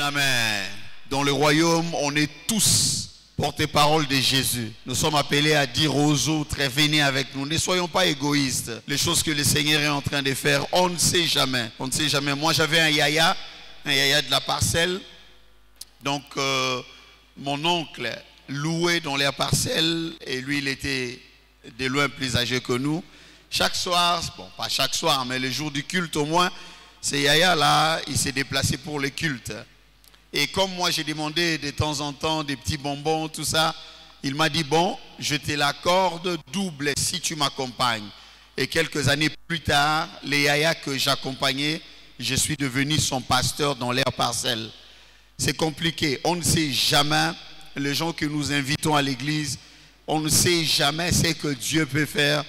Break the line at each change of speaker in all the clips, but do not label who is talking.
amen. Dans le royaume, on est tous porte-parole de Jésus. Nous sommes appelés à dire aux autres, venez avec nous. Ne soyons pas égoïstes. Les choses que le Seigneur est en train de faire, on ne sait jamais. On ne sait jamais. Moi, j'avais un yaya de la parcelle. Donc, mon oncle louait dans les parcelles et lui, il était de loin plus âgé que nous. Chaque soir, bon, pas chaque soir, mais le jour du culte au moins, ce yaya-là, il s'est déplacé pour le culte. Et comme moi, j'ai demandé de temps en temps des petits bonbons, tout ça, il m'a dit, bon, je te l'accorde double si tu m'accompagnes. Et quelques années plus tard, les yaya que j'accompagnais, je suis devenu son pasteur dans leur parcelle. C'est compliqué. On ne sait jamais, les gens que nous invitons à l'église, on ne sait jamais ce que Dieu peut faire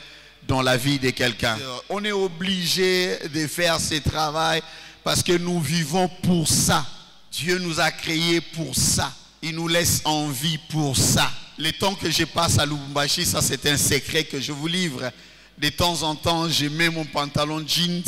dans la vie de quelqu'un. On est obligé de faire ce travail parce que nous vivons pour ça. Dieu nous a créés pour ça. Il nous laisse en vie pour ça. Les temps que je passe à Lubumbashi, ça c'est un secret que je vous livre. De temps en temps, je mets mon pantalon jeans,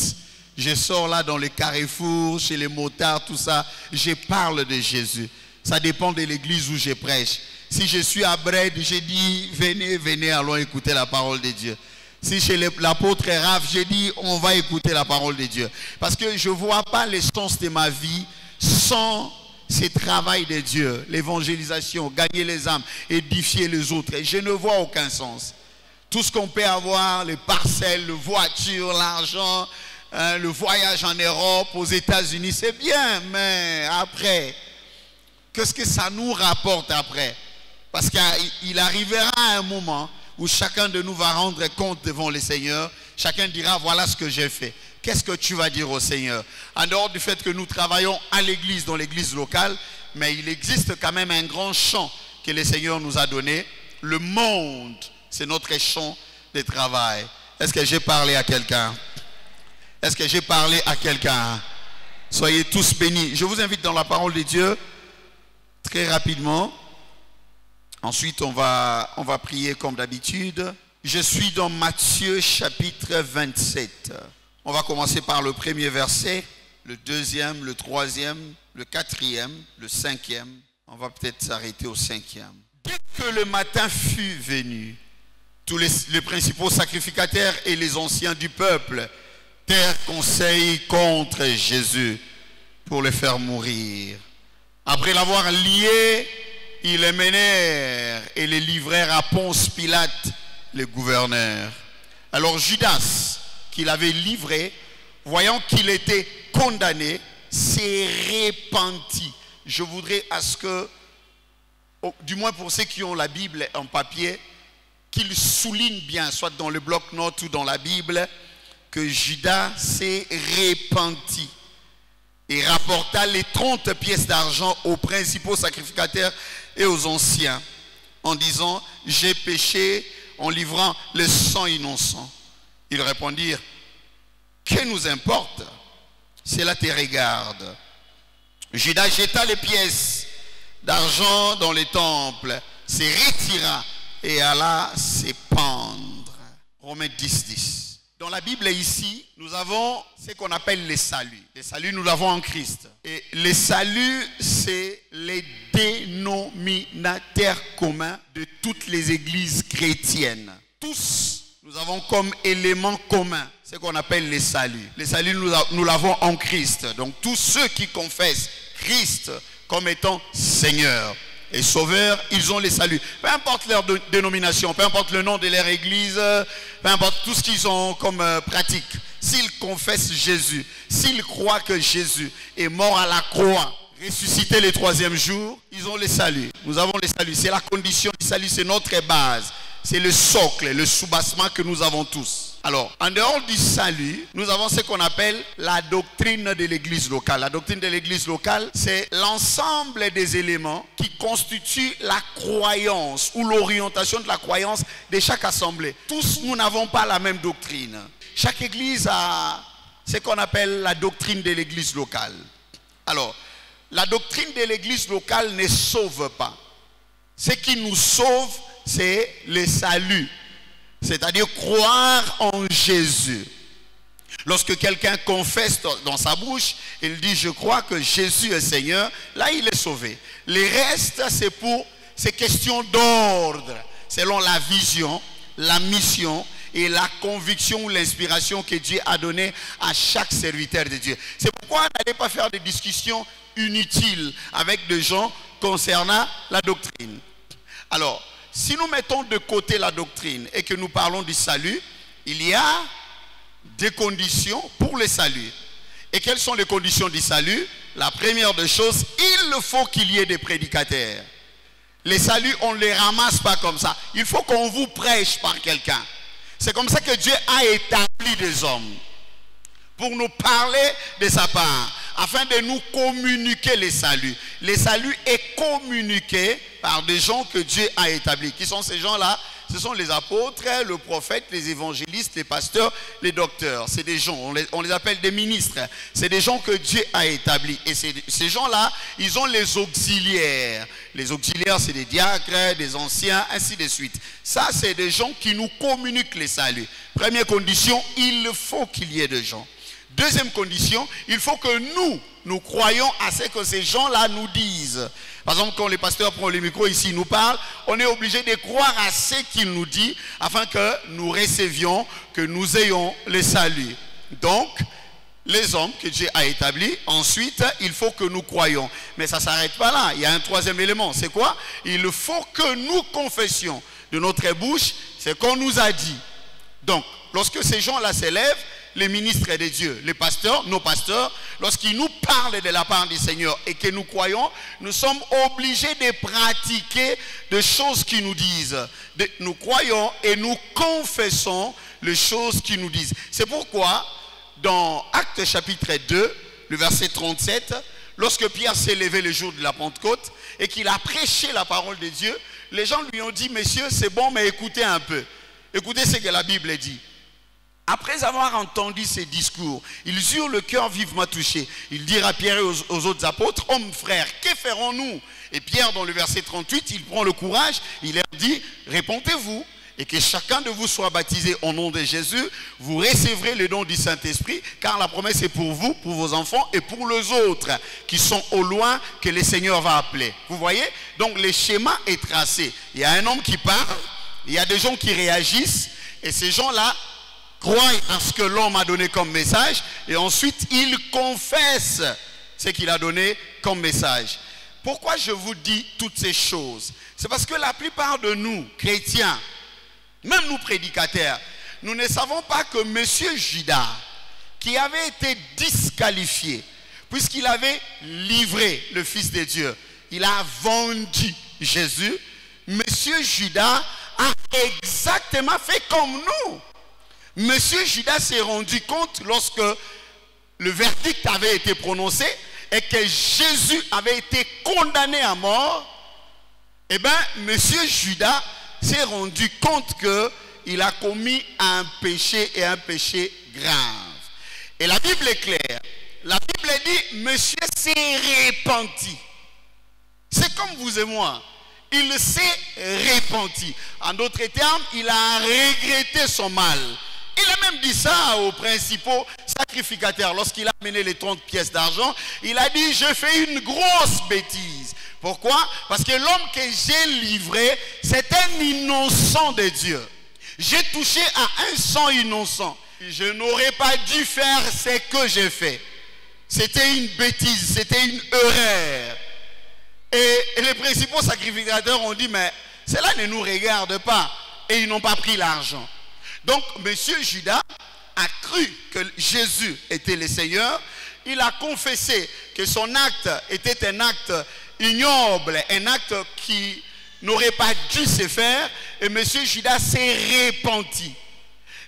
je sors là dans les carrefours, chez les motards, tout ça. Je parle de Jésus. Ça dépend de l'église où je prêche. Si je suis à Bred, j'ai dit, venez, venez, allons écouter la parole de Dieu. Si chez l'apôtre Raph, j'ai dit, on va écouter la parole de Dieu. Parce que je ne vois pas l'essence de ma vie sans ce travail de Dieu, l'évangélisation, gagner les âmes, édifier les autres. Et je ne vois aucun sens. Tout ce qu'on peut avoir, les parcelles, les voitures, l'argent, le voyage en Europe, aux États-Unis, c'est bien, mais après, qu'est-ce que ça nous rapporte après? Parce qu'il arrivera un moment où chacun de nous va rendre compte devant le Seigneur. Chacun dira, voilà ce que j'ai fait. Qu'est-ce que tu vas dire au Seigneur? En dehors du fait que nous travaillons à l'église, dans l'église locale, mais il existe quand même un grand champ que le Seigneur nous a donné. Le monde, c'est notre champ de travail. Est-ce que j'ai parlé à quelqu'un? Est-ce que j'ai parlé à quelqu'un? Soyez tous bénis. Je vous invite dans la parole de Dieu, très rapidement. Ensuite, on va prier comme d'habitude. Je suis dans Matthieu chapitre 27. On va commencer par le premier verset, le deuxième, le troisième, le quatrième, le cinquième. On va peut-être s'arrêter au cinquième. Dès que le matin fut venu, tous les principaux sacrificateurs et les anciens du peuple tinrent conseil contre Jésus pour le faire mourir. Après l'avoir lié, ils les menèrent et les livrèrent à Ponce Pilate, le gouverneur. Alors Judas, qui l'avait livré, voyant qu'il était condamné, s'est repenti. Je voudrais à ce que, du moins pour ceux qui ont la Bible en papier, qu'ils soulignent bien, soit dans le bloc-notes ou dans la Bible, que Judas s'est repenti et rapporta les 30 pièces d'argent aux principaux sacrificateurs et aux anciens, en disant, j'ai péché en livrant le sang innocent. Ils répondirent, que nous importe? Cela te regarde. Judas jeta les pièces d'argent dans les temples, se retira et alla se pendre. Romains 10, 10. Dans la Bible ici, nous avons ce qu'on appelle le salut. Le salut, nous l'avons en Christ. Et le salut, c'est les dénominateurs communs de toutes les églises chrétiennes. Tous, nous avons comme élément commun ce qu'on appelle le salut. Le salut, nous l'avons en Christ. Donc tous ceux qui confessent Christ comme étant Seigneur et Sauveur, ils ont le salut. Peu importe leur dénomination, peu importe le nom de leur église, peu importe tout ce qu'ils ont comme pratique. S'ils confessent Jésus, s'ils croient que Jésus est mort à la croix, ressuscité le troisième jour, ils ont le salut. Nous avons le salut. C'est la condition du salut, c'est notre base. C'est le socle, le soubassement que nous avons tous. Alors, en dehors du salut, nous avons ce qu'on appelle la doctrine de l'église locale. La doctrine de l'église locale, c'est l'ensemble des éléments qui constituent la croyance ou l'orientation de la croyance de chaque assemblée. Tous, nous n'avons pas la même doctrine. Chaque église a ce qu'on appelle la doctrine de l'église locale. Alors, la doctrine de l'église locale ne sauve pas. Ce qui nous sauve, c'est le salut. C'est-à-dire croire en Jésus. Lorsque quelqu'un confesse dans sa bouche, il dit je crois que Jésus est Seigneur, là il est sauvé. Les restes, c'est question d'ordre, selon la vision, la mission et la conviction ou l'inspiration que Dieu a donnée à chaque serviteur de Dieu. C'est pourquoi n'allez pas faire des discussions inutiles avec des gens concernant la doctrine. Alors, si nous mettons de côté la doctrine et que nous parlons du salut, il y a des conditions pour le salut. Et quelles sont les conditions du salut? La première des choses, il faut qu'il y ait des prédicateurs. Les saluts, on ne les ramasse pas comme ça. Il faut qu'on vous prêche par quelqu'un. C'est comme ça que Dieu a établi des hommes pour nous parler de sa part, afin de nous communiquer les saluts. Les saluts est communiqué par des gens que Dieu a établis. Qui sont ces gens-là? Ce sont les apôtres, le prophète, les évangélistes, les pasteurs, les docteurs. C'est des gens, on les appelle des ministres. C'est des gens que Dieu a établis. Et ces gens-là, ils ont les auxiliaires. Les auxiliaires, c'est des diacres, des anciens, ainsi de suite. Ça, c'est des gens qui nous communiquent les saluts. Première condition, il faut qu'il y ait des gens. Deuxième condition, il faut que nous croyons à ce que ces gens-là nous disent. Par exemple, quand les pasteurs prennent le micro ici, nous parlent, on est obligé de croire à ce qu'ils nous disent afin que nous recevions, que nous ayons le salut. Donc, les hommes que Dieu a établis, ensuite, il faut que nous croyions. Mais ça ne s'arrête pas là. Il y a un troisième élément. C'est quoi? Il faut que nous confessions de notre bouche ce qu'on nous a dit. Donc, lorsque ces gens-là s'élèvent, les ministres de Dieu, les pasteurs, nos pasteurs, lorsqu'ils nous parlent de la part du Seigneur et que nous croyons, nous sommes obligés de pratiquer des choses qui nous disent. Nous croyons et nous confessons les choses qui nous disent. C'est pourquoi, dans Actes chapitre 2, le verset 37, lorsque Pierre s'est levé le jour de la Pentecôte et qu'il a prêché la parole de Dieu, les gens lui ont dit, messieurs, c'est bon, mais écoutez un peu. Écoutez ce que la Bible dit. Après avoir entendu ces discours, ils eurent le cœur vivement touché. Ils dirent à Pierre et aux autres apôtres, hommes frères, que ferons-nous? Et Pierre, dans le verset 38, il prend le courage, il leur dit, répondez-vous et que chacun de vous soit baptisé au nom de Jésus, vous recevrez le don du Saint-Esprit, car la promesse est pour vous, pour vos enfants et pour les autres qui sont au loin, que le Seigneur va appeler. Vous voyez? Donc le schéma est tracé. Il y a un homme qui parle, il y a des gens qui réagissent, et ces gens-là croient à ce que l'homme a donné comme message, et ensuite il confesse ce qu'il a donné comme message. Pourquoi je vous dis toutes ces choses? C'est parce que la plupart de nous, chrétiens, même nous prédicateurs, nous ne savons pas que M. Judas, qui avait été disqualifié, puisqu'il avait livré le Fils de Dieu, il a vendu Jésus, M. Judas a exactement fait comme nous. Monsieur Judas s'est rendu compte lorsque le verdict avait été prononcé et que Jésus avait été condamné à mort. Eh bien, monsieur Judas s'est rendu compte qu'il a commis un péché et un péché grave. Et la Bible est claire. La Bible dit, monsieur s'est repenti. C'est comme vous et moi. Il s'est repenti. En d'autres termes, il a regretté son mal. Il a même dit ça aux principaux sacrificateurs. Lorsqu'il a amené les 30 pièces d'argent, il a dit, je fais une grosse bêtise. Pourquoi? Parce que l'homme que j'ai livré, c'est un innocent de Dieu. J'ai touché à un sang innocent. Je n'aurais pas dû faire ce que j'ai fait. C'était une bêtise, c'était une erreur. Et les principaux sacrificateurs ont dit, mais cela ne nous regarde pas. Et ils n'ont pas pris l'argent. Donc, monsieur Judas a cru que Jésus était le Seigneur. Il a confessé que son acte était un acte ignoble, un acte qui n'aurait pas dû se faire. Et monsieur Judas s'est repenti.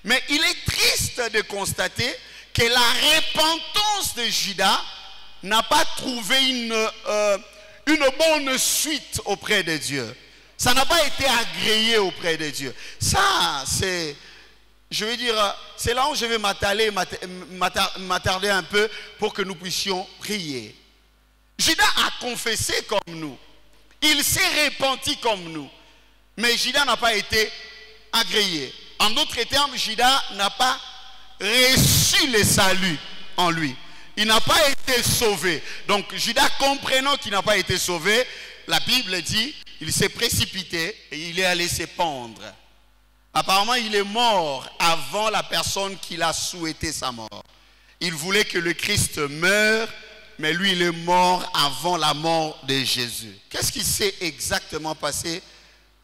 Mais il est triste de constater que la repentance de Judas n'a pas trouvé une bonne suite auprès de Dieu. Ça n'a pas été agréé auprès de Dieu. Ça, c'est... Je veux dire, c'est là où je vais m'attarder un peu pour que nous puissions prier. Judas a confessé comme nous. Il s'est repenti comme nous. Mais Judas n'a pas été agréé. En d'autres termes, Judas n'a pas reçu le salut en lui. Il n'a pas été sauvé. Donc Judas, comprenant qu'il n'a pas été sauvé, la Bible dit, il s'est précipité et il est allé se pendre. Apparemment, il est mort avant la personne qui l'a souhaité sa mort. Il voulait que le Christ meure, mais lui, il est mort avant la mort de Jésus. Qu'est-ce qui s'est exactement passé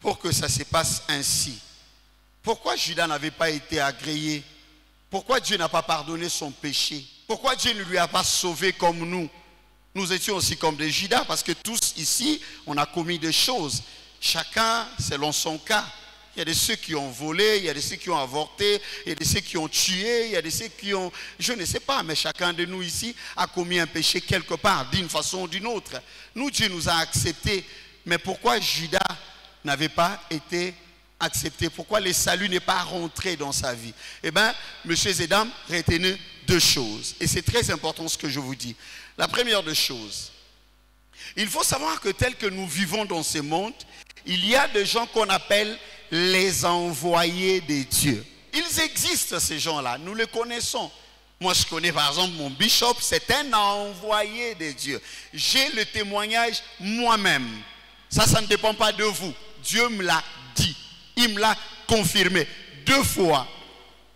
pour que ça se passe ainsi? Pourquoi Judas n'avait pas été agréé? Pourquoi Dieu n'a pas pardonné son péché? Pourquoi Dieu ne lui a pas sauvé comme nous? Nous étions aussi comme des Judas, parce que tous ici, on a commis des choses. Chacun selon son cas. Il y a de ceux qui ont volé, il y a de ceux qui ont avorté, il y a de ceux qui ont tué, il y a de ceux qui ont... Je ne sais pas, mais chacun de nous ici a commis un péché quelque part, d'une façon ou d'une autre. Nous, Dieu nous a acceptés. Mais pourquoi Judas n'avait pas été accepté? Pourquoi le salut n'est pas rentré dans sa vie? Eh bien, messieurs et dames, retenez deux choses. Et c'est très important ce que je vous dis. La première des choses, il faut savoir que tel que nous vivons dans ce monde, il y a des gens qu'on appelle les envoyés de Dieu. Ils existent, ces gens-là, nous les connaissons. Moi, je connais par exemple mon bishop, c'est un envoyé de Dieu. J'ai le témoignage moi-même. Ça ne dépend pas de vous. Dieu me l'a dit. Il me l'a confirmé 2 fois.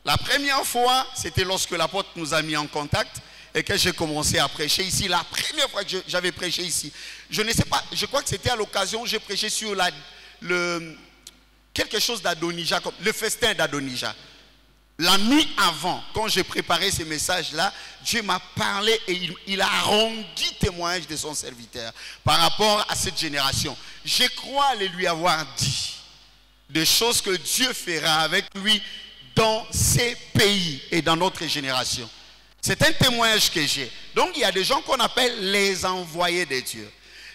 La première fois, c'était lorsque l'apôtre nous a mis en contact et que j'ai commencé à prêcher ici. La première fois que j'avais prêché ici, je ne sais pas, je crois que c'était à l'occasion où j'ai prêché sur quelque chose d'Adonija, le festin d'Adonija. La nuit avant, quand j'ai préparé ces messages-là, Dieu m'a parlé et il a rendu témoignage de son serviteur par rapport à cette génération. Je crois les lui avoir dit des choses que Dieu fera avec lui dans ces pays et dans notre génération. C'est un témoignage que j'ai. Donc il y a des gens qu'on appelle les envoyés de Dieu.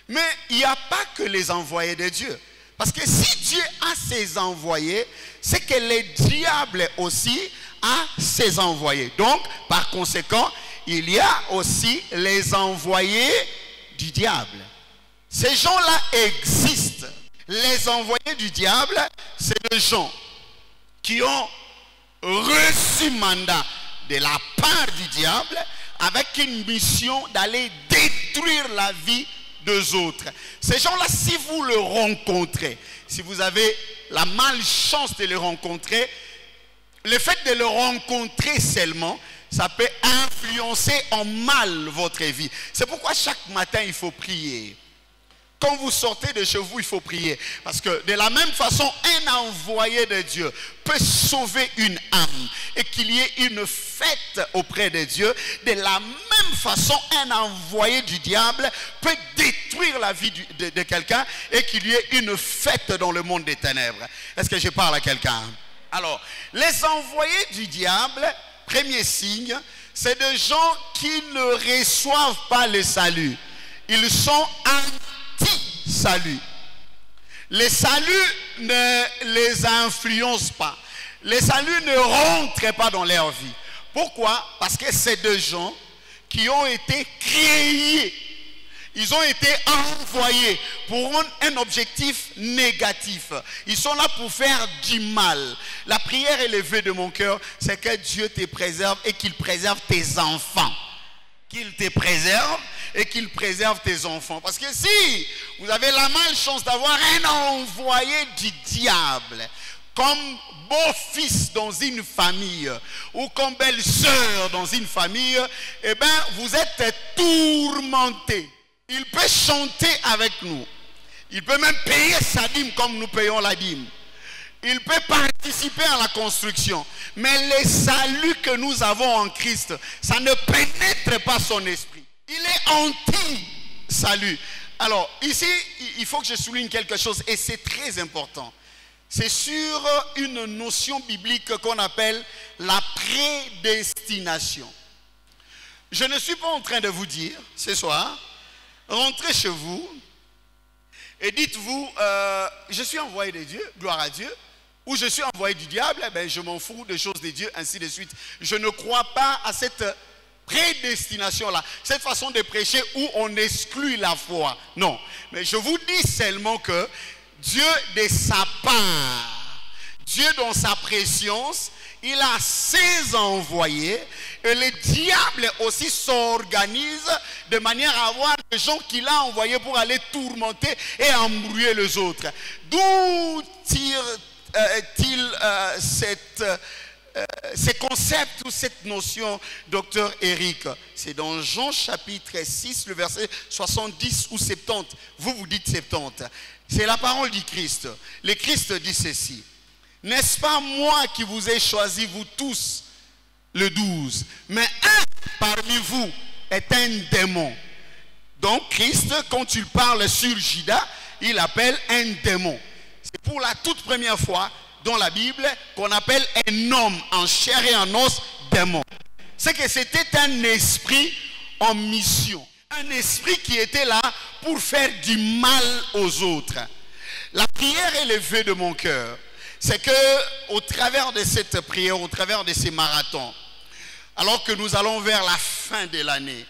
Mais il n'y a pas que les envoyés de Dieu. Parce que si Dieu a ses envoyés, c'est que le diable aussi a ses envoyés. Donc, par conséquent, il y a aussi les envoyés du diable. Ces gens-là existent. Les envoyés du diable, c'est des gens qui ont reçu mandat de la part du diable avec une mission d'aller détruire la vie des autres. Ces gens-là, si vous le rencontrez, si vous avez la malchance de le rencontrer, le fait de le rencontrer seulement, ça peut influencer en mal votre vie. C'est pourquoi chaque matin, il faut prier. Quand vous sortez de chez vous, il faut prier. Parce que de la même façon, un envoyé de Dieu peut sauver une âme. Et qu'il y ait une fête auprès de Dieu. De la même façon, un envoyé du diable peut détruire la vie de quelqu'un. Et qu'il y ait une fête dans le monde des ténèbres. Est-ce que je parle à quelqu'un? Alors, les envoyés du diable, premier signe, c'est des gens qui ne reçoivent pas le salut. Ils sont anti-salut. Le salut ne les influence pas. Le salut ne rentre pas dans leur vie. Pourquoi? Parce que c'est des gens qui ont été créés. Ils ont été envoyés pour un objectif négatif. Ils sont là pour faire du mal. La prière élevée de mon cœur, c'est que Dieu te préserve et qu'il préserve tes enfants. Qu'il te préserve et qu'il préserve tes enfants. Parce que si vous avez la malchance d'avoir un envoyé du diable, comme beau-fils dans une famille, ou comme belle-sœur dans une famille, eh bien, vous êtes tourmenté. Il peut chanter avec nous. Il peut même payer sa dîme comme nous payons la dîme. Il peut participer à la construction. Mais le salut que nous avons en Christ, ça ne pénètre pas son esprit. Il est anti-salut. Alors, ici, il faut que je souligne quelque chose, et c'est très important. C'est sur une notion biblique qu'on appelle la prédestination. Je ne suis pas en train de vous dire, ce soir, rentrez chez vous et dites-vous, je suis envoyé de Dieu, gloire à Dieu, ou je suis envoyé du diable, ben je m'en fous des choses de Dieu, ainsi de suite. Je ne crois pas à cette prédestination-là, cette façon de prêcher où on exclut la foi. Non, mais je vous dis seulement que Dieu de sa part, Dieu dans sa préscience, il a ses envoyés et le diable aussi s'organise de manière à avoir des gens qu'il a envoyés pour aller tourmenter et embrouiller les autres. D'où tire-t-il ces concepts ou cette notion, docteur Eric? C'est dans Jean chapitre 6, le verset 70 ou 70. Vous dites 70. C'est la parole du Christ. Le Christ dit ceci. N'est-ce pas moi qui vous ai choisi, vous tous, le 12, mais un parmi vous est un démon. Donc Christ, quand il parle sur Judas, il appelle un démon. C'est pour la toute première fois dans la Bible qu'on appelle un homme en chair et en os démon. C'est que c'était un esprit en mission. Un esprit qui était là pour faire du mal aux autres. La prière est levée de mon cœur. C'est que au travers de cette prière, au travers de ces marathons, alors que nous allons vers la fin de l'année,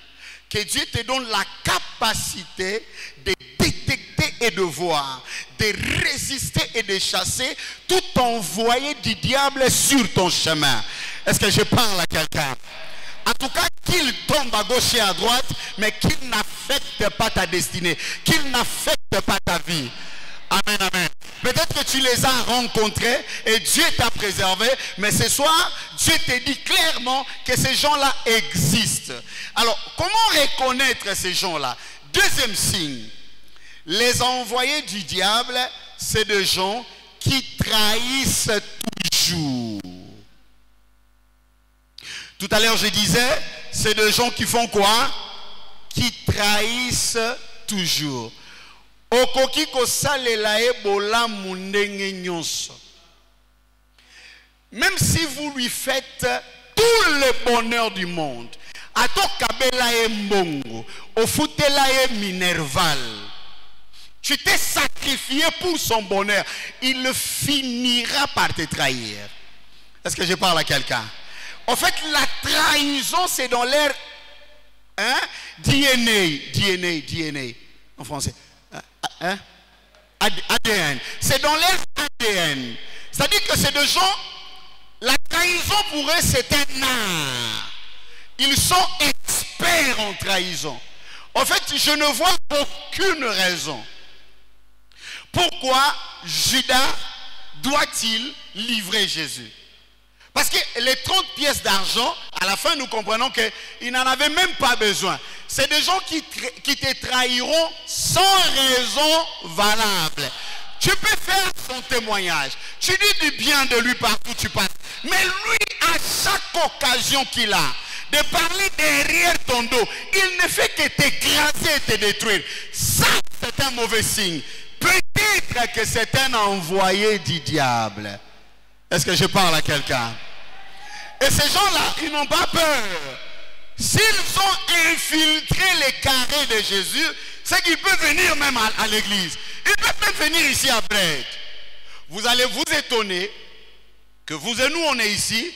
que Dieu te donne la capacité de détecter et de voir, de résister et de chasser tout envoyé du diable sur ton chemin. Est-ce que je parle à quelqu'un? En tout cas, qu'il tombe à gauche et à droite, mais qu'il n'affecte pas ta destinée, qu'il n'affecte pas ta vie. Amen, amen. Peut-être que tu les as rencontrés et Dieu t'a préservé, mais ce soir, Dieu te dit clairement que ces gens-là existent. Alors, comment reconnaître ces gens-là? Deuxième signe, les envoyés du diable, c'est des gens qui trahissent toujours. Tout à l'heure, je disais, c'est des gens qui font quoi? Qui trahissent toujours. Okoki kosalela ebola mundenge nyonso. Même si vous lui faites tout le bonheur du monde, atokabela e mbongo, ofutela e minerval, tu t'es sacrifié pour son bonheur, il finira par te trahir. Est-ce que je parle à quelqu'un? En fait, la trahison, c'est dans l'air DNA en français. ADN. C'est dans leur ADN. C'est-à-dire que c'est des gens, la trahison pour eux c'est un art. Ils sont experts en trahison. En fait, je ne vois aucune raison. Pourquoi Judas doit-il livrer Jésus? Parce que les 30 pièces d'argent, à la fin nous comprenons qu'il n'en avait même pas besoin. C'est des gens qui te trahiront sans raison valable. Tu peux faire son témoignage. Tu dis du bien de lui partout où tu passes. Mais lui, à chaque occasion qu'il a de parler derrière ton dos, il ne fait que t'écraser et te détruire. Ça, c'est un mauvais signe. Peut-être que c'est un envoyé du diable. Est-ce que je parle à quelqu'un? Et ces gens-là, ils n'ont pas peur. S'ils ont infiltré les carrés de Jésus, c'est qu'ils peuvent venir même à l'église. Ils peuvent même venir ici à Brest. Vous allez vous étonner que vous et nous, on est ici,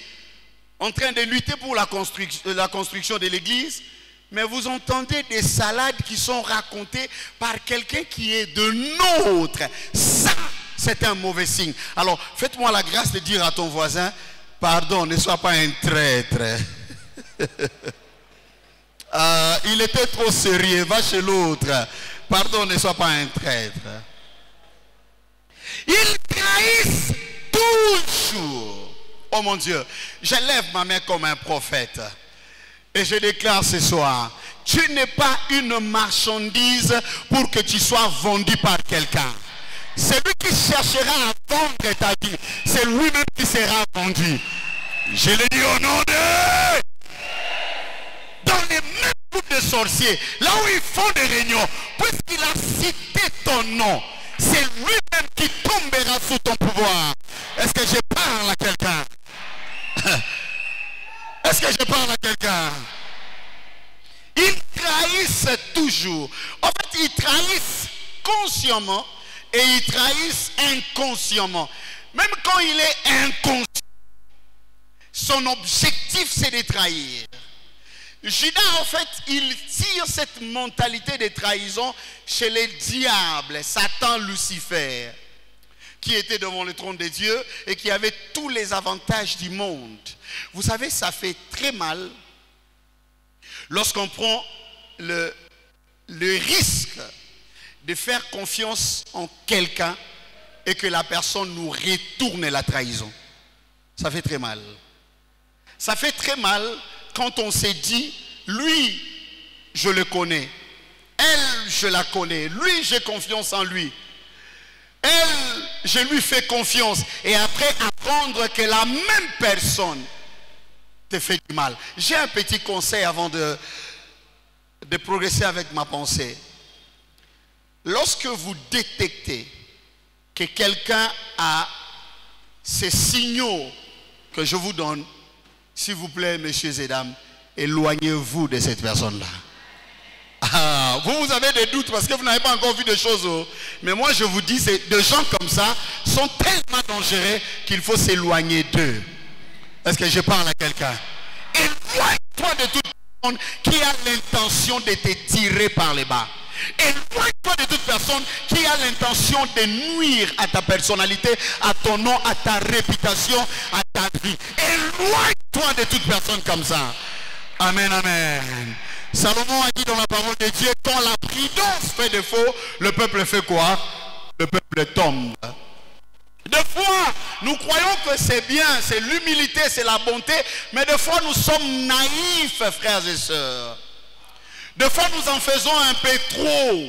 en train de lutter pour la construction de l'église, mais vous entendez des salades qui sont racontées par quelqu'un qui est de nôtre. Ça, c'est un mauvais signe. Alors, faites-moi la grâce de dire à ton voisin, pardon, ne sois pas un traître. Il était trop sérieux, va chez l'autre. Pardon, ne sois pas un traître. Ils trahissent toujours. Oh mon Dieu, je lève ma main comme un prophète. Et je déclare ce soir, tu n'es pas une marchandise pour que tu sois vendu par quelqu'un. Celui qui cherchera à vendre ta vie, c'est lui-même qui sera vendu. Je le dis au nom de... Dans les mêmes groupes de sorciers, là où ils font des réunions, puisqu'il a cité ton nom, c'est lui-même qui tombera sous ton pouvoir. Est-ce que je parle à quelqu'un? Est-ce que je parle à quelqu'un? Ils trahissent toujours. En fait, ils trahissent consciemment et ils trahissent inconsciemment. Même quand il est inconscient, son objectif c'est de trahir. Judas, en fait, il tire cette mentalité de trahison chez les diables, Satan, Lucifer, qui était devant le trône de Dieu et qui avait tous les avantages du monde. Vous savez, ça fait très mal lorsqu'on prend le risque de faire confiance en quelqu'un et que la personne nous retourne la trahison. Ça fait très mal. Ça fait très mal quand on s'est dit, lui, je le connais. Elle, je la connais. Lui, j'ai confiance en lui. Elle, je lui fais confiance. Et après, apprendre que la même personne te fait du mal. J'ai un petit conseil avant de progresser avec ma pensée. Lorsque vous détectez que quelqu'un a ces signaux que je vous donne, s'il vous plaît, messieurs et dames, éloignez-vous de cette personne-là. Ah, vous avez des doutes parce que vous n'avez pas encore vu des choses. Mais moi, je vous dis, des gens comme ça sont tellement dangereux qu'il faut s'éloigner d'eux. Est-ce que je parle à quelqu'un? Éloigne-toi de toute personne qui a l'intention de te tirer par les bas. Éloigne-toi de toute personne qui a l'intention de nuire à ta personnalité, à ton nom, à ta réputation, à ta vie. Éloigne-toi de toute personne comme ça. Amen, amen. Salomon a dit dans la parole de Dieu, quand la prudence fait défaut, le peuple fait quoi? Le peuple tombe. Des fois, nous croyons que c'est bien, c'est l'humilité, c'est la bonté, mais des fois nous sommes naïfs, frères et sœurs. Des fois nous en faisons un peu trop.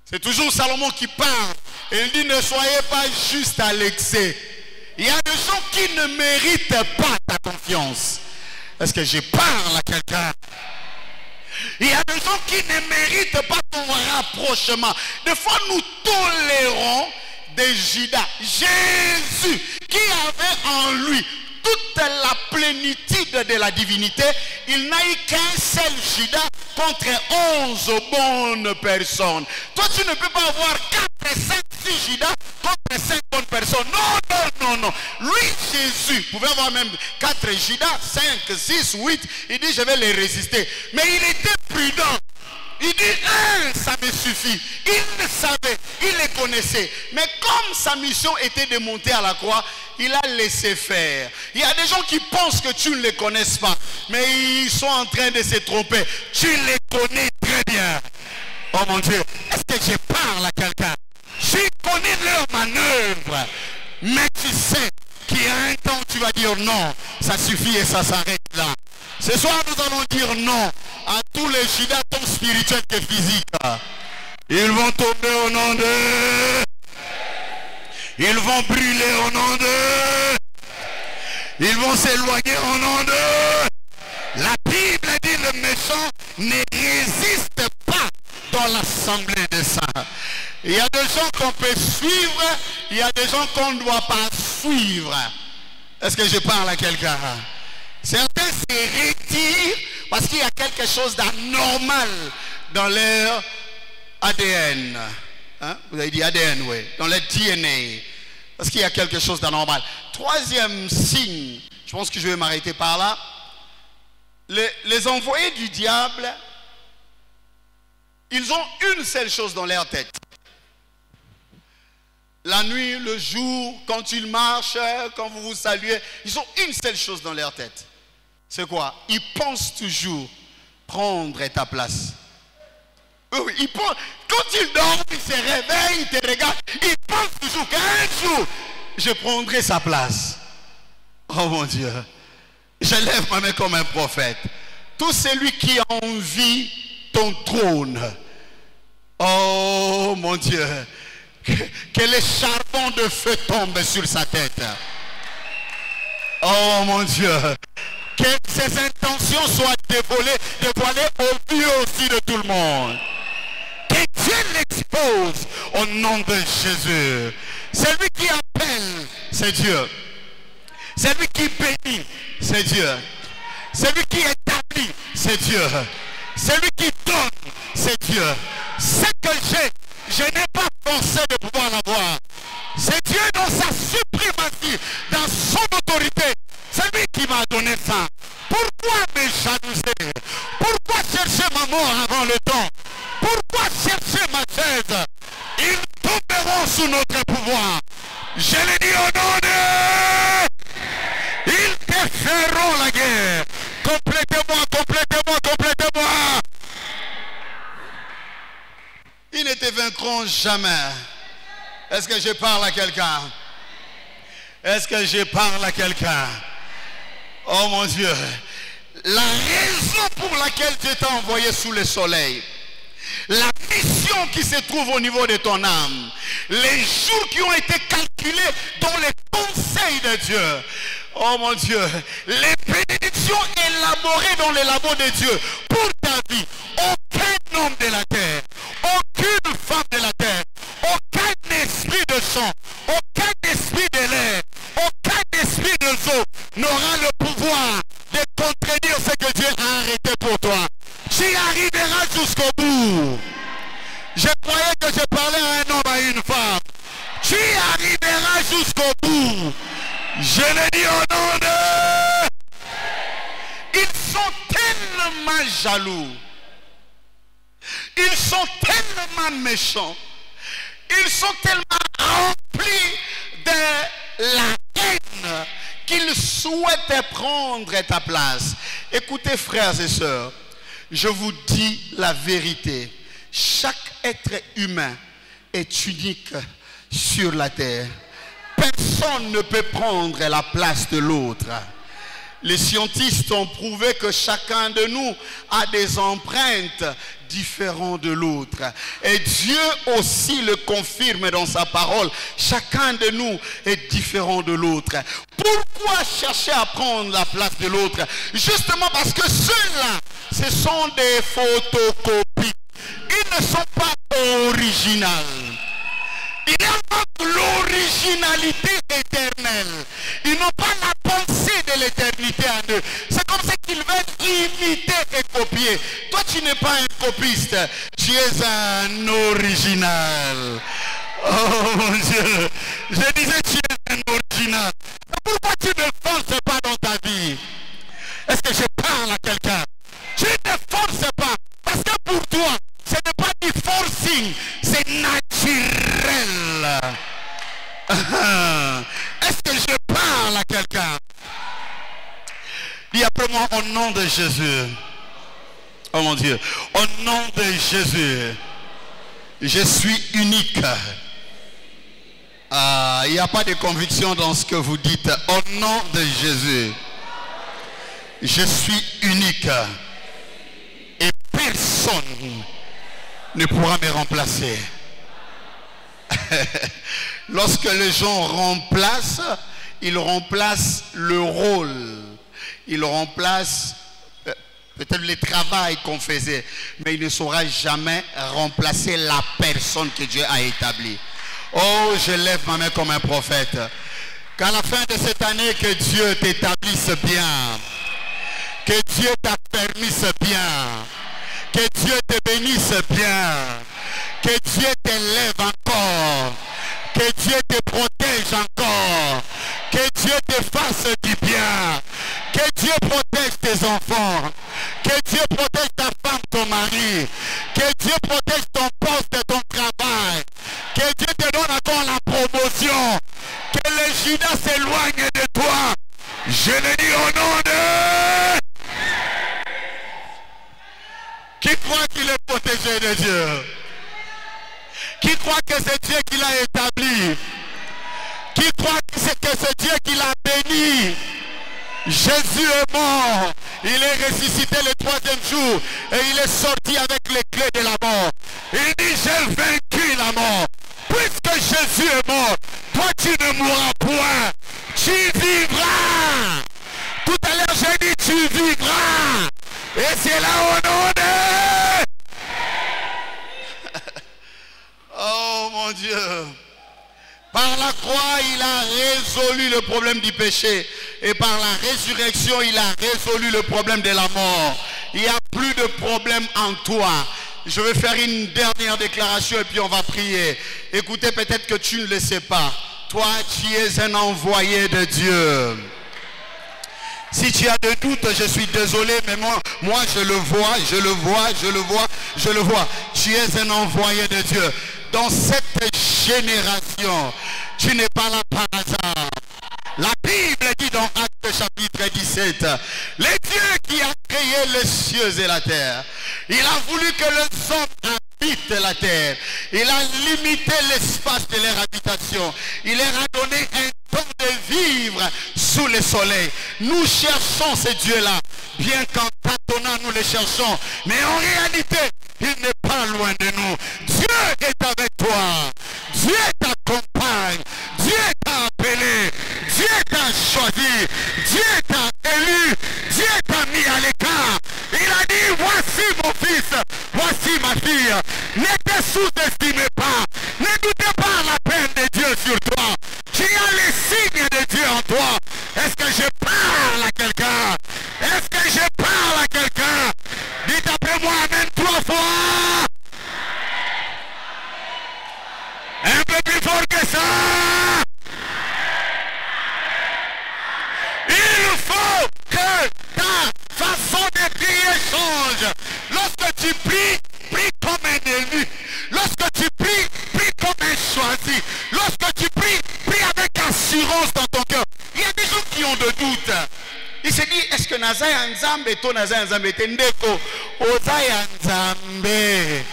C'est toujours Salomon qui parle. Et il dit, ne soyez pas juste à l'excès. Il y a des gens qui ne méritent pas ta confiance. Est-ce que je parle à quelqu'un? Il y a des gens qui ne méritent pas ton rapprochement. Des fois, nous tolérons des Judas. Jésus, qui avait en lui toute la plénitude de la divinité, il n'a eu qu'un seul Judas contre 11 bonnes personnes. Toi, tu ne peux pas avoir 4, 5, 6 Judas contre 5 bonnes personnes. Non, non, non, non. Lui, Jésus, pouvait avoir même 4 Judas, 5, 6, 8. Il dit, je vais les résister. Mais il était prudent. Il dit, ça me suffit. Il le savait, il les connaissait. Mais comme sa mission était de monter à la croix, il a laissé faire. Il y a des gens qui pensent que tu ne les connais pas, mais ils sont en train de se tromper. Tu les connais très bien. Oh mon Dieu, est-ce que je parle à quelqu'un? Tu connais leur manœuvre, mais tu sais qu'il y a un temps tu vas dire non, ça suffit et ça s'arrête là. Ce soir nous allons dire non à tous les Judas tant spirituels que physiques. Ils vont tomber au nom de... Ils vont brûler au nom de... Ils vont s'éloigner au nom de... La Bible dit le méchant ne résiste pas dans l'assemblée des saints. Il y a des gens qu'on peut suivre, il y a des gens qu'on ne doit pas suivre. Est-ce que je parle à quelqu'un? Certains se retirent parce qu'il y a quelque chose d'anormal dans leur ADN. Hein? Vous avez dit ADN, oui. Dans leur DNA. Parce qu'il y a quelque chose d'anormal. Troisième signe, je pense que je vais m'arrêter par là. Les envoyés du diable, ils ont une seule chose dans leur tête. La nuit, le jour, quand ils marchent, quand vous vous saluez, ils ont une seule chose dans leur tête. C'est quoi? Ils pensent toujours prendre ta place. Oui, ils pensent, quand ils dorment, ils se réveillent, ils te regardent, ils pensent toujours qu'un jour, je prendrai sa place. Oh mon Dieu. Je lève ma main comme un prophète. Tout celui qui envie ton trône. Oh mon Dieu. Que les charbons de feu tombent sur sa tête. Oh mon Dieu. Que ses intentions soient dévoilées au vu aussi de tout le monde. Que Dieu l'expose au nom de Jésus. Celui qui appelle, c'est Dieu. Celui qui bénit, c'est Dieu. Celui qui établit, c'est Dieu. Celui qui donne, c'est Dieu. Ce que j'ai, je n'ai pas pensé de pouvoir l'avoir. C'est Dieu dans sa suprématie, dans son autorité. C'est lui qui m'a donné ça. Pourquoi me jalouser? Pourquoi chercher ma mort avant le temps? Pourquoi chercher ma chaise? Ils tomberont sous notre pouvoir.
et feront la guerre. Complétez-moi, complétez-moi, complétez-moi.
Ils ne te vaincront jamais. Est-ce que je parle à quelqu'un? Est-ce que je parle à quelqu'un? Oh mon Dieu. La raison pour laquelle Dieu t'a envoyé sous le soleil, la mission qui se trouve au niveau de ton âme, les jours qui ont été calculés dans les conseils de Dieu, oh mon Dieu, les bénédictions élaborées dans les labos de Dieu pour ta vie, aucun homme de la terre, aucune femme de la terre, aucun esprit de sang, aucun esprit de l'air, aucun esprit de eau n'aura le pouvoir de contredire ce que Dieu a arrêté pour toi. Tu arriveras jusqu'au bout. Je croyais que je parlais à un homme, à une femme. Tu arriveras jusqu'au bout. Je l'ai dit au nom de... Ils sont tellement jaloux. Ils sont tellement méchants. Ils sont tellement remplis de la haine qu'ils souhaitent prendre ta place. Écoutez, frères et sœurs, je vous dis la vérité. Chaque être humain est unique sur la terre. Personne ne peut prendre la place de l'autre. Les scientifiques ont prouvé que chacun de nous a des empreintes différentes de l'autre. Et Dieu aussi le confirme dans sa parole. Chacun de nous est différent de l'autre. Pourquoi chercher à prendre la place de l'autre? Justement parce que ceux-là, ce sont des photocopies. Ils ne sont pas originaux. Il y a l'originalité éternelle. Ils n'ont pas la pensée de l'éternité en eux. C'est comme ça qu'ils veulent imiter et copier. Toi, tu n'es pas un copiste. Tu es un original. Oh mon Dieu. Je disais tu es un original. Pourquoi tu ne forces pas dans ta vie? Est-ce que je parle à quelqu'un? Tu ne forces pas. Parce que pour toi, ce n'est pas du forcing, c'est naturel. Est-ce que je parle à quelqu'un? Dis après moi, au nom de Jésus. Oh mon Dieu. Au nom de Jésus. Je suis unique. Il n'y a pas de conviction dans ce que vous dites. Au nom de Jésus. Je suis unique. Et personne ne pourra me remplacer. Lorsque les gens remplacent, ils remplacent le rôle. Ils remplacent peut-être le travail qu'on faisait. Mais il ne saura jamais remplacer la personne que Dieu a établie. Oh, je lève ma main comme un prophète. Qu'à la fin de cette année, que Dieu t'établisse bien. Que Dieu t'affermisse bien. Que Dieu te bénisse bien. Que Dieu t'élève encore. Que Dieu te protège encore. Que Dieu te fasse du bien. Que Dieu protège tes enfants. Que Dieu protège ta femme, ton mari. Que Dieu protège ton poste et ton travail. Que Dieu te donne encore la promotion. Que le Judas s'éloigne de toi. Je le dis au nom de... Qui croit qu'il est protégé de Dieu? Qui croit que c'est Dieu qui l'a établi? Qui croit que c'est Dieu qui l'a béni? Jésus est mort. Il est ressuscité le 3e jour. Et il est sorti avec les clés de la mort. Il dit, j'ai vaincu la mort. Puisque Jésus est mort, toi tu ne mourras point. Tu vivras. Tout à l'heure j'ai dit, tu vivras. Et c'est là au nom de... Oh mon Dieu. Par la croix, il a résolu le problème du péché. Et par la résurrection, il a résolu le problème de la mort. Il n'y a plus de problème en toi. Je vais faire une dernière déclaration et puis on va prier. Écoutez, peut-être que tu ne le sais pas. Toi, tu es un envoyé de Dieu. Si tu as des doutes, je suis désolé, mais moi je le vois, je le vois, je le vois, je le vois. Tu es un envoyé de Dieu. Dans cette génération, tu n'es pas là par hasard. La Bible dit dans Actes chapitre 17, les dieux qui a créé les cieux et la terre, il a voulu que les hommes habitent la terre. Il a limité l'espace de leur habitation. Il leur a donné un temps de vivre sous le soleil. Nous cherchons ces dieux-là, bien qu'en tâtonnant nous les cherchons. Mais en réalité, il n'est pas loin de nous. Dieu est avec toi. Dieu t'accompagne. Dieu t'a appelé. Dieu t'a choisi. Dieu t'a élu. Dieu t'a mis à l'écart. Il a dit, voici mon fils, voici ma fille. Ne te sous-estimez pas. Ne doutez pas la peine de Dieu sur toi. Tu as les signes de Dieu en toi. Est-ce que je parle à quelqu'un? Est-ce que je parle à quelqu'un? Dites après moi, amen 3 fois. Un peu plus fort que ça. Il faut que ta façon de prier change. Lorsque tu pries, prie comme un élu. Lorsque tu pries, prie comme un choisi. Lorsque tu pries, prie avec assurance dans ton cœur. Il y a des gens qui ont de doutes. Il se dit, est-ce que Nazaya Nzambe, to Nazaya Nzambe, Tendeko, Ozaya Nzambe,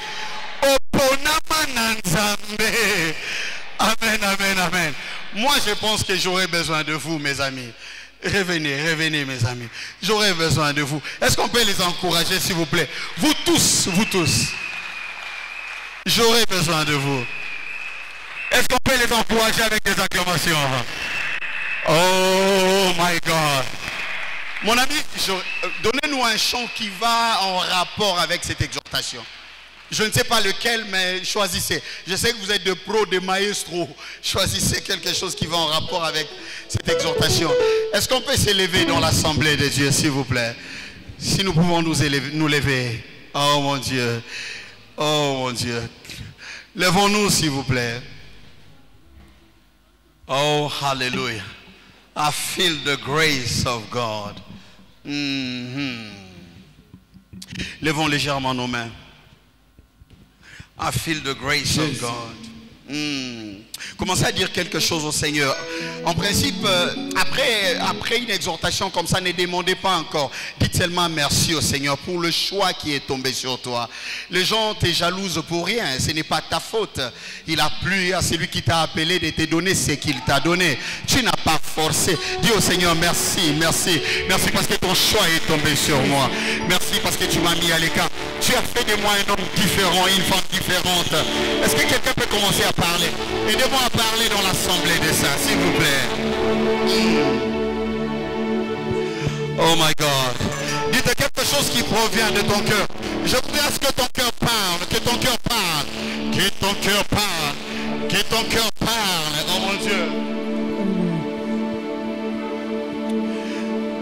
Oponama Nzambe. Amen, amen, amen. Moi, je pense que j'aurais besoin de vous, mes amis. Revenez, revenez, mes amis. J'aurais besoin de vous. Est-ce qu'on peut les encourager, s'il vous plaît? Vous tous, vous tous. J'aurais besoin de vous. Est-ce qu'on peut les encourager avec des acclamations? Oh my God. Mon ami, donnez-nous un chant qui va en rapport avec cette exhortation. Je ne sais pas lequel, mais choisissez. Je sais que vous êtes de pros, de maestros. Choisissez quelque chose qui va en rapport avec cette exhortation. Est-ce qu'on peut s'élever dans l'assemblée de Dieu, s'il vous plaît? Si nous pouvons nous lever. Oh mon Dieu. Oh mon Dieu. Levons-nous, s'il vous plaît. Oh, hallelujah. I feel the grace of God. Levons légèrement nos mains. I feel the grace of God. Commencez à dire quelque chose au Seigneur. En principe, après une exhortation comme ça, ne demandez pas encore. Dites seulement merci au Seigneur pour le choix qui est tombé sur toi. Les gens te jalousent pour rien. Ce n'est pas ta faute. Il a plu à celui qui t'a appelé de te donner ce qu'il t'a donné. Tu n'as pas forcé. Dis au Seigneur merci, merci. Merci parce que ton choix est tombé sur moi. Merci parce que tu m'as mis à l'écart. Tu as fait de moi un homme différent, une femme différente. Est-ce que quelqu'un peut commencer à parler? Aidez-moi à parler dans l'assemblée de ça, s'il vous plaît. Oh my God. Dites quelque chose qui provient de ton cœur. Je voudrais à ce que ton cœur parle, que ton cœur parle, que ton cœur parle, que ton cœur parle. Oh mon Dieu.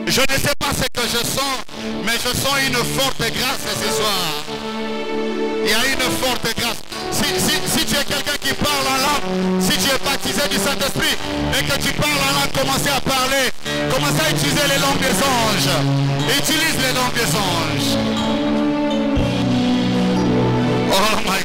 Je ne sais pas ce que je sens, mais je sens une forte grâce ce soir. Il y a une forte grâce. Si tu es quelqu'un qui parle en langue, si tu es baptisé du Saint-Esprit et que tu parles en langue, commencez à parler. Commencez à utiliser les langues des anges. Utilise les langues des anges. Oh my